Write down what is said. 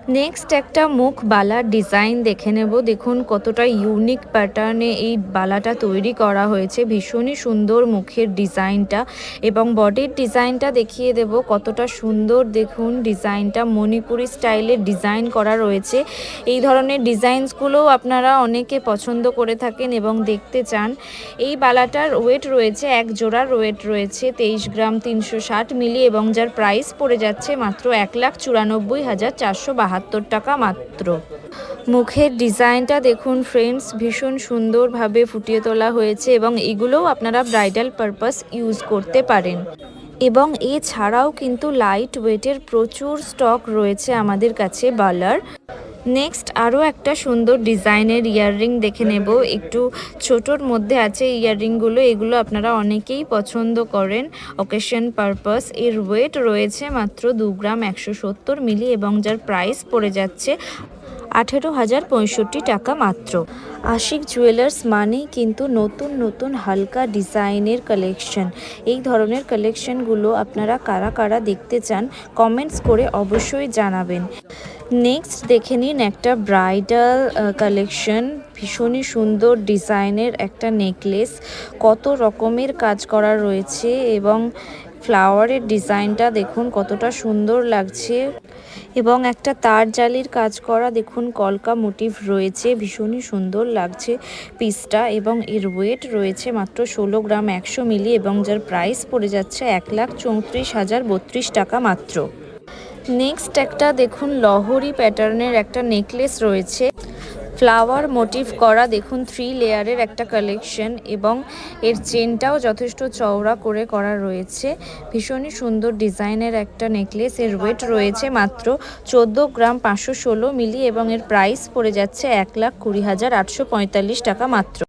Next একটা মুখ বালার ডিজাইন দেখে নেব। দেখুন কতটা ইউনিক প্যাটার্নে এই বালাটা তৈরি করা হয়েছে, ভীষণই সুন্দর মুখের ডিজাইনটা। এবং বডির ডিজাইনটা দেখিয়ে দেব কতটা সুন্দর। দেখুন ডিজাইনটা মণিপুরি স্টাইলের ডিজাইন করা রয়েছে। এই ধরনের ডিজাইনসগুলোও আপনারা অনেকে পছন্দ করে থাকেন এবং দেখতে চান। এই বালাটার ওয়েট রয়েছে, এক জোড়ার ওয়েট রয়েছে 23 গ্রাম 360 মিলি এবং যার প্রাইস পড়ে যাচ্ছে মাত্র 1,94,472 টাকা মাত্র। মুখের ডিজাইনটা দেখুন ফ্রেন্ডস, ভীষণ সুন্দরভাবে ফুটিয়ে তোলা হয়েছে এবং এগুলোও আপনারা ব্রাইডাল পারপাস ইউজ করতে পারেন। এবং এছাড়াও কিন্তু লাইট ওয়েটের প্রচুর স্টক রয়েছে আমাদের কাছে বালার। নেক্সট আরও একটা সুন্দর ডিজাইনের ইয়াররিং দেখে নেব। একটু ছোটোর মধ্যে আছে ইয়াররিংগুলো, এগুলো আপনারা অনেকেই পছন্দ করেন অকেশন পারপাস। এর ওয়েট রয়েছে মাত্র 2 গ্রাম 170 মিলি এবং যার প্রাইস পড়ে যাচ্ছে 18,065 টাকা মাত্র। আশিক জুয়েলার্স মানেই কিন্তু নতুন নতুন হালকা ডিজাইনের কালেকশন। এই ধরনের কালেকশনগুলো আপনারা কারা কারা দেখতে চান কমেন্টস করে অবশ্যই জানাবেন। নেক্সট দেখে নিন একটা ব্রাইডাল কালেকশন, ভীষণই সুন্দর ডিজাইনের একটা নেকলেস, কত রকমের কাজ করা রয়েছে এবং ফ্লাওয়ারের ডিজাইনটা দেখুন কতটা সুন্দর লাগছে। এবং একটা তার জালির কাজ করা দেখুন কলকা মোটিভ রয়েছে, ভীষণই সুন্দর লাগছে পিসটা। এবং এর ওয়েট রয়েছে মাত্র 16 গ্রাম 100 মিলি এবং যার প্রাইস পড়ে যাচ্ছে 1,34,032 টাকা মাত্র। নেক্সট একটা দেখুন লহরি প্যাটার্নের একটা নেকলেস রয়েছে, ফ্লাওয়ার মোটিভ করা, দেখুন 3 লেয়ারের একটা কালেকশন এবং এর চেনটাও যথেষ্ট চওড়া করে করা রয়েছে। ভীষণই সুন্দর ডিজাইনের একটা নেকলেস। এর ওয়েট রয়েছে মাত্র 14 গ্রাম 516 মিলি এবং এর প্রাইস পড়ে যাচ্ছে 1,20,845 টাকা মাত্র।